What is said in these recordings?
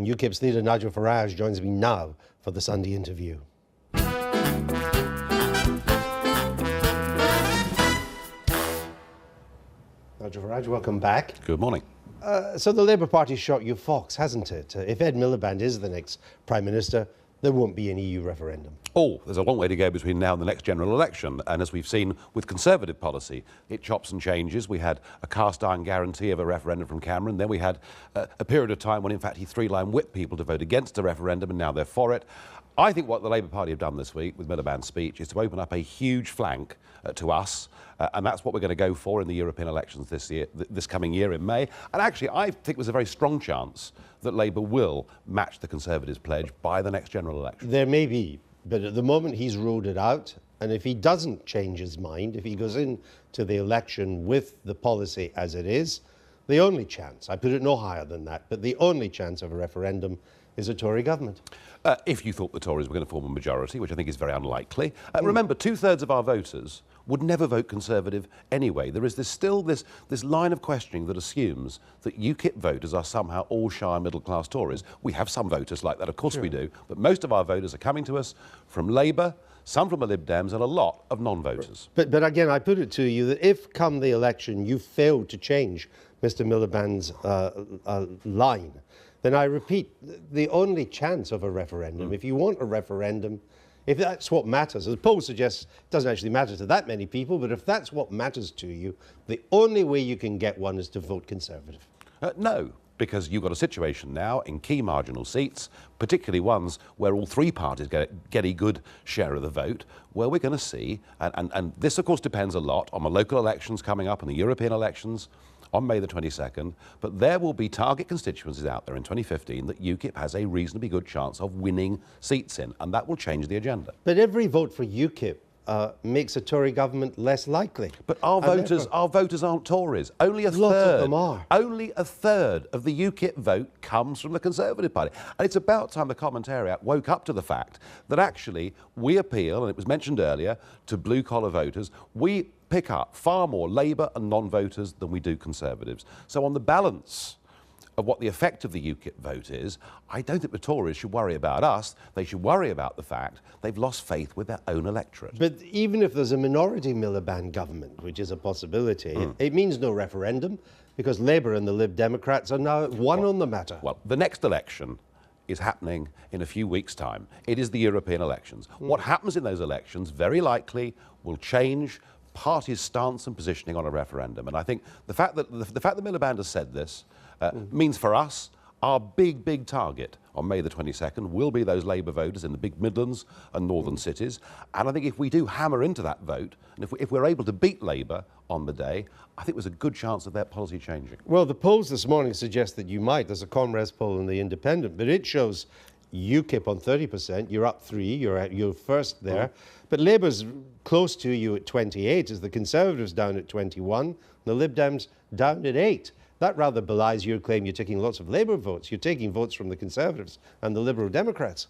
UKIP's leader Nigel Farage joins me now for the Sunday interview. Nigel Farage, welcome back. Good morning. So the Labour Party shot you fox, hasn't it? If Ed Miliband is the next Prime Minister, there won't be an EU referendum. Oh, there's a long way to go between now and the next general election. And as we've seen with Conservative policy, it chops and changes. We had a cast-iron guarantee of a referendum from Cameron. Then we had a period of time when, in fact, he three-line whipped people to vote against a referendum, and now they're for it. I think what the Labour Party have done this week with Miliband's speech is to open up a huge flank to us, and that's what we're going to go for in the European elections this coming year in May. And actually, I think there's a very strong chance that Labour will match the Conservatives' pledge by the next general election. There may be, but at the moment he's ruled it out, and if he doesn't change his mind, if he goes into the election with the policy as it is, the only chance, I put it no higher than that, but the only chance of a referendum is a Tory government. If you thought the Tories were going to form a majority, which I think is very unlikely. Remember, 2/3 of our voters would never vote Conservative anyway. There is still this line of questioning that assumes that UKIP voters are somehow all shy middle-class Tories. We have some voters like that, of course we do, but most of our voters are coming to us from Labour, some from the Lib Dems, and a lot of non-voters. But again, I put it to you that if come the election you fail to change Mr. Miliband's line, then I repeat, the only chance of a referendum, if you want a referendum, if that's what matters, as the poll suggests, it doesn't actually matter to that many people, but if that's what matters to you, the only way you can get one is to vote Conservative. No, because you've got a situation now in key marginal seats, particularly ones where all three parties get a good share of the vote, where we're going to see, and this of course depends a lot on the local elections coming up and the European elections on May the 22nd, but there will be target constituencies out there in 2015 that UKIP has a reasonably good chance of winning seats in, and that will change the agenda. But every vote for UKIP makes a Tory government less likely. But our voters aren't Tories. Only a Lots third. of them are. Only a third of the UKIP vote comes from the Conservative Party. And it's about time the commentariat woke up to the fact that actually we appeal, and it was mentioned earlier, to blue-collar voters. We pick up far more Labour and non-voters than we do Conservatives. So on the balance of what the effect of the UKIP vote is, I don't think the Tories should worry about us. They should worry about the fact they've lost faith with their own electorate. But even if there's a minority Miliband government, which is a possibility, it means no referendum, because Labour and the Lib Democrats are now one on the matter. Well, the next election is happening in a few weeks' time. It is the European elections. What happens in those elections very likely will change parties' stance and positioning on a referendum. And I think the fact that Miliband has said this means for us, our big target on May the 22nd will be those Labour voters in the big Midlands and northern cities. And I think if we do hammer into that vote, and if we're able to beat Labour on the day, I think there's a good chance of their policy changing. Well, the polls this morning suggest that you might. There's a Comres poll in The Independent, but it shows UKIP on 30%, you're up 3, you're first there. But Labour's close to you at 28, as the Conservatives down at 21, the Lib Dems down at 8. That rather belies your claim you're taking lots of Labour votes. You're taking votes from the Conservatives and the Liberal Democrats.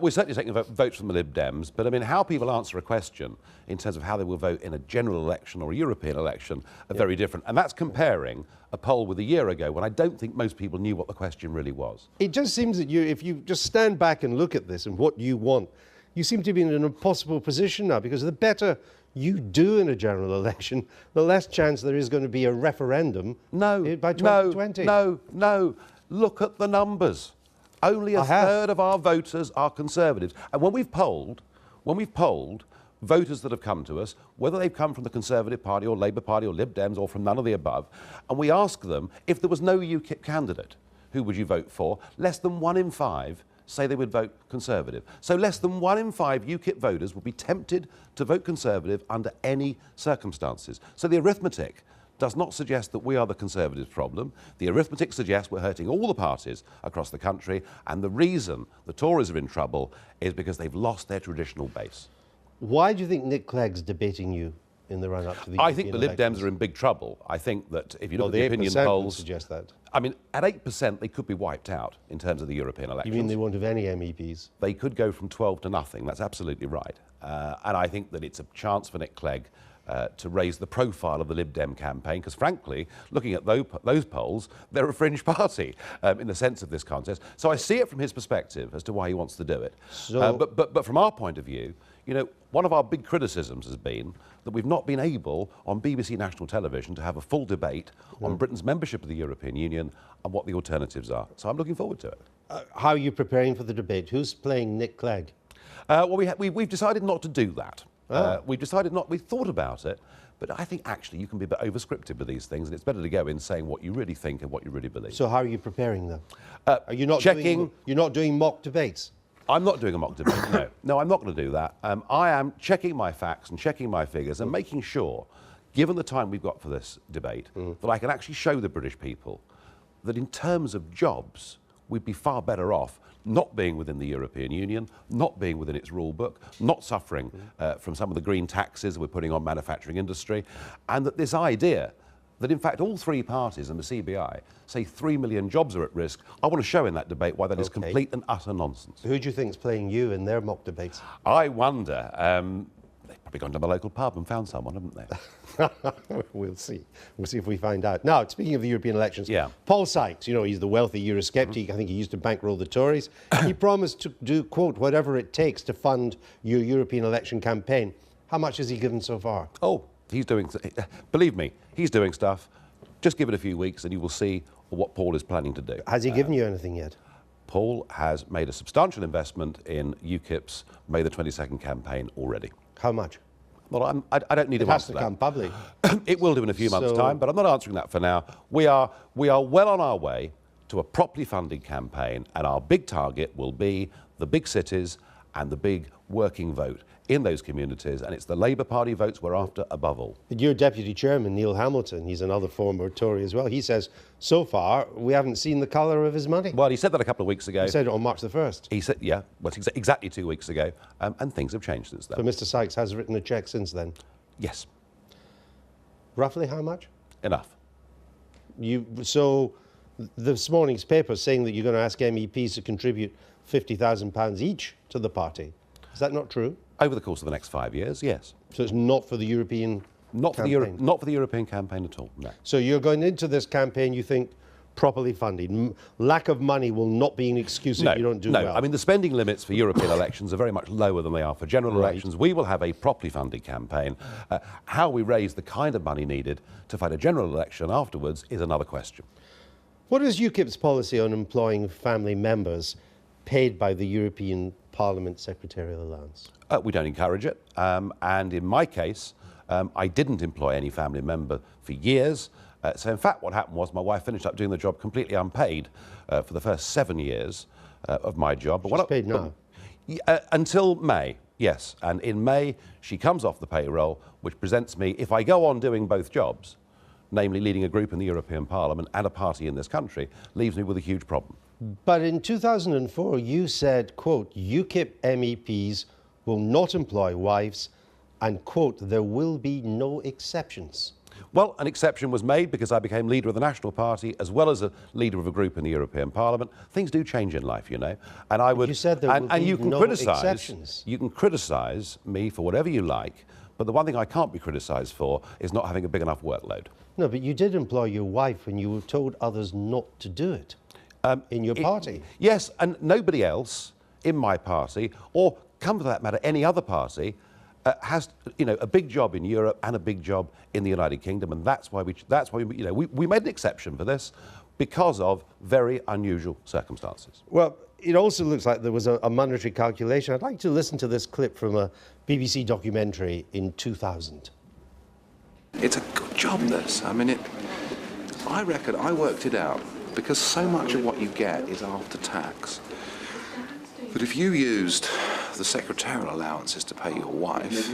We're certainly taking votes from the Lib Dems, but I mean, how people answer a question in terms of how they will vote in a general election or a European election are very different. And that's comparing a poll with a year ago when I don't think most people knew what the question really was. It just seems that if you just stand back and look at this and what you want, you seem to be in an impossible position now, because the better you do in a general election, the less chance there is going to be a referendum by 2020. No. Look at the numbers. Only a third of our voters are Conservatives. And when we've polled voters that have come to us, whether they've come from the Conservative Party or Labour Party or Lib Dems or from none of the above, and we ask them, if there was no UKIP candidate, who would you vote for? Less than 1 in 5 say they would vote Conservative. So less than 1 in 5 UKIP voters would be tempted to vote Conservative under any circumstances. So the arithmetic does not suggest that we are the Conservatives' problem. The arithmetic suggests we're hurting all the parties across the country, and the reason the Tories are in trouble is because they've lost their traditional base. Why do you think Nick Clegg's debating you in the run-up to the I think the Lib Dems are in big trouble. I think that if you look at the opinion polls, suggest that. I mean, at 8%, they could be wiped out in terms of the European elections. You mean they won't have any MEPs? They could go from 12 to nothing. That's absolutely right. And I think that it's a chance for Nick Clegg to raise the profile of the Lib Dem campaign, because frankly, looking at those polls, they're a fringe party in the sense of this contest. So I see it from his perspective as to why he wants to do it. So, but from our point of view, you know, one of our big criticisms has been that we've not been able on BBC national television to have a full debate on Britain's membership of the European Union and what the alternatives are. So I'm looking forward to it. how are you preparing for the debate? Who's playing Nick Clegg? Well, we've decided not to do that. We've decided not. We've thought about it, but I think actually you can be a bit over-scripted with these things, and it's better to go in saying what you really think and what you really believe. So how are you preparing them? Are you not checking? You're not doing mock debates? I'm not doing a mock debate, no. No, I'm not going to do that. I am checking my facts and checking my figures and making sure, given the time we've got for this debate, that I can actually show the British people that in terms of jobs, we'd be far better off not being within the European Union, not being within its rule book, not suffering from some of the green taxes we're putting on manufacturing industry, and that this idea that in fact all three parties and the CBI say 3 million jobs are at risk, I want to show in that debate why that is complete and utter nonsense. Who do you think is playing you in their mock debates? I wonder. They've probably gone to the local pub and found someone, haven't they? We'll see. We'll see if we find out. Now, speaking of the European elections, Paul Sykes, you know, he's the wealthy Eurosceptic. I think he used to bankroll the Tories. He promised to do, quote, whatever it takes to fund your European election campaign. How much has he given so far? Oh, he's doing, believe me, he's doing stuff. Just give it a few weeks and you will see what Paul is planning to do. Has he given you anything yet? Paul has made a substantial investment in UKIP's May the 22nd campaign already. How much? Well, I don't need to answer that. It has to come public. It will do in a few months' time, but I'm not answering that for now. We are well on our way to a properly funded campaign, and our big target will be the big cities and the big working vote in those communities, and it's the Labour Party votes we're after above all. But your deputy chairman, Neil Hamilton, he's another former Tory as well, he says, so far, we haven't seen the colour of his money. Well, he said that a couple of weeks ago. He said it on March the 1st. He said, yeah, well, exactly 2 weeks ago, and things have changed since then. So Mr Sykes has written a cheque since then? Yes. Roughly how much? Enough. So this morning's paper saying that you're going to ask MEPs to contribute £50,000 each to the party. Is that not true? Over the course of the next 5 years, yes. So it's not for the European campaign? Not for the European campaign at all, no. So you're going into this campaign, you think, properly funded. Lack of money will not be an excuse if you don't do well. No, I mean, the spending limits for European elections are very much lower than they are for general elections. We will have a properly funded campaign. How we raise the kind of money needed to fight a general election afterwards is another question. What is UKIP's policy on employing family members paid by the European Parliament secretarial allowance? We don't encourage it. And in my case, I didn't employ any family member for years. So in fact, what happened was my wife finished up doing the job completely unpaid for the first 7 years of my job. She's paid now? Until May, yes. And in May, she comes off the payroll, which presents me, if I go on doing both jobs, namely leading a group in the European Parliament and a party in this country, leaves me with a huge problem. But in 2004, you said, quote, UKIP MEPs will not employ wives and, quote, there will be no exceptions. Well, an exception was made because I became leader of the National Party as well as a leader of a group in the European Parliament. Things do change in life, you know. And I would. You said there will be no exceptions. You can criticise me for whatever you like, but the one thing I can't be criticised for is not having a big enough workload. No, but you did employ your wife when you were told others not to do it in your party. Yes, and nobody else in my party, or come to that matter, any other party, has, you know, a big job in Europe and a big job in the United Kingdom, and that's why we made an exception for this because of very unusual circumstances. Well, it also looks like there was a monetary calculation. I'd like to listen to this clip from a BBC documentary in 2000. It's a good job, this. I mean, I reckon I worked it out because so much of what you get is after tax. But if you used the secretarial allowances to pay your wife,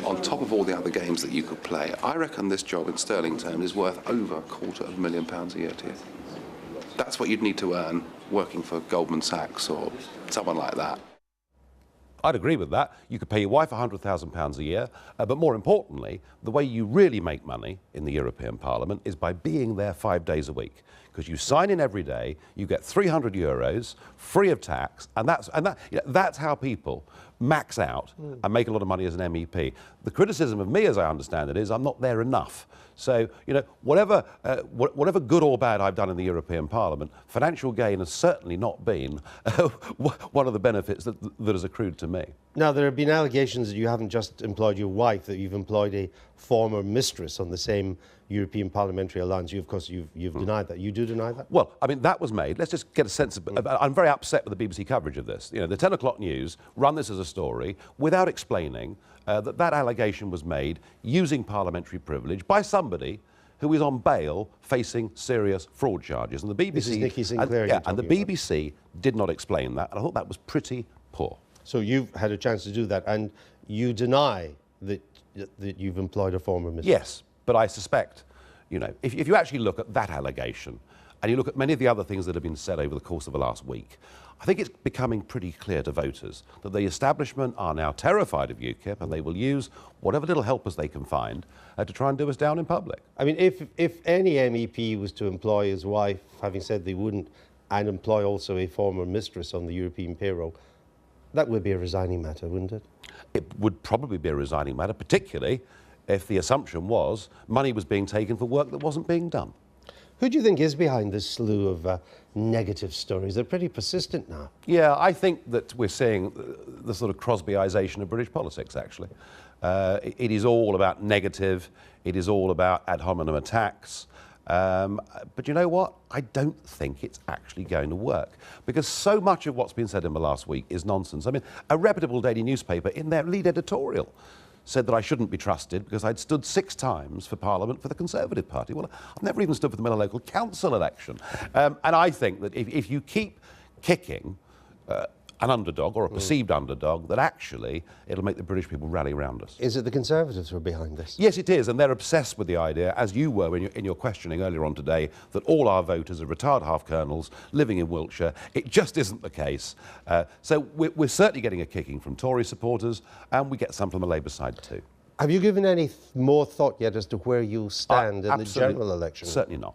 on top of all the other games that you could play, I reckon this job in sterling terms is worth over £250,000 a year to you. That's what you'd need to earn working for Goldman Sachs or someone like that. I'd agree with that. You could pay your wife £100,000 a year, but more importantly, the way you really make money in the European Parliament is by being there 5 days a week. Because you sign in every day, you get €300 free of tax, and that's how people max out and make a lot of money as an MEP. The criticism of me, as I understand it, is I'm not there enough. So, you know, whatever good or bad I've done in the European Parliament, financial gain has certainly not been one of the benefits that has accrued to me. Now, there have been allegations that you haven't just employed your wife, that you've employed a former mistress on the same European Parliamentary Alliance. Of course, you've denied that. You do deny that? Well, I mean, that was made. Let's just get a sense of... I'm very upset with the BBC coverage of this. You know, the 10 o'clock news run this as a story without explaining that allegation was made using parliamentary privilege by somebody who is on bail facing serious fraud charges. And the BBC... This is Nicky Sinclair. And the BBC did not explain that, and I thought that was pretty poor. So you've had a chance to do that, and you deny that you've employed a former mistress? Yes, but I suspect, you know, if you actually look at that allegation, and you look at many of the other things that have been said over the course of the last week, I think it's becoming pretty clear to voters that the establishment are now terrified of UKIP, and they will use whatever little helpers they can find to try and do us down in public. I mean, if any MEP was to employ his wife, having said they wouldn't, and employ also a former mistress on the European payroll, that would be a resigning matter, wouldn't it? It would probably be a resigning matter, particularly if the assumption was money was being taken for work that wasn't being done. Who do you think is behind this slew of negative stories? They're pretty persistent now. Yeah, I think that we're seeing the sort of Crosbyisation of British politics, actually. It is all about negative, it is all about ad hominem attacks. But you know what? I don't think it's actually going to work, because so much of what's been said in the last week is nonsense. I mean, a reputable daily newspaper in their lead editorial said that I shouldn't be trusted because I'd stood 6 times for Parliament for the Conservative Party. Well, I've never even stood for the Miller Local Council election. And I think that if you keep kicking an underdog or a perceived underdog, that actually it'll make the British people rally around us. Is it the Conservatives who are behind this? Yes, it is, and they're obsessed with the idea, as you were in your questioning earlier on today, that all our voters are retired half-colonels living in Wiltshire. It just isn't the case. So we're certainly getting a kicking from Tory supporters, and we get some from the Labour side too. Have you given any more thought yet as to where you'll stand in the general election? Certainly not.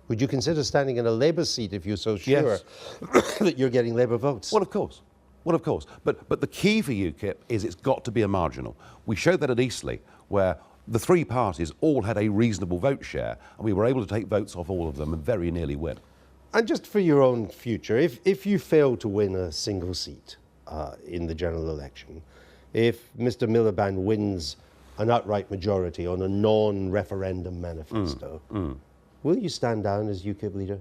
Would you consider standing in a Labour seat if you're so sure that you're getting Labour votes? Well, of course. Well, of course. But the key for UKIP is it's got to be a marginal. We showed that at Eastleigh, where the 3 parties all had a reasonable vote share, and we were able to take votes off all of them and very nearly win. And just for your own future, if you fail to win a single seat in the general election, if Mr. Miliband wins an outright majority on a non-referendum manifesto, will you stand down as UKIP leader?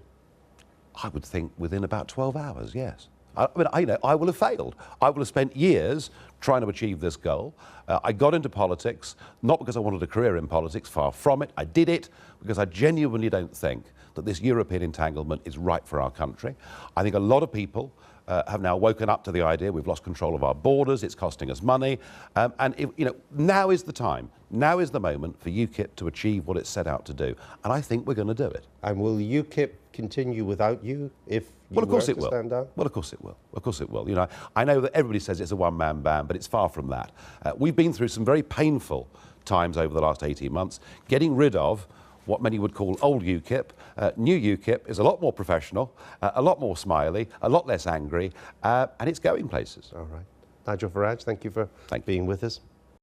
I would think within about 12 hours, yes. I mean, I will have failed. I will have spent years trying to achieve this goal. I got into politics, not because I wanted a career in politics, far from it. I did it because I genuinely don't think that this European entanglement is right for our country. I think a lot of people have now woken up to the idea we've lost control of our borders, it's costing us money, now is the time, now is the moment for UKIP to achieve what it's set out to do, and I think we're going to do it. And will UKIP continue without you if you Well, of course were it to will. stand down? Well, of course it will. Of course it will. You know, I know that everybody says it's a one-man band, but it's far from that. We've been through some very painful times over the last 18 months, getting rid of what many would call old UKIP. New UKIP is a lot more professional, a lot more smiley, a lot less angry, and it's going places. All right. Nigel Farage, thank you for being with us.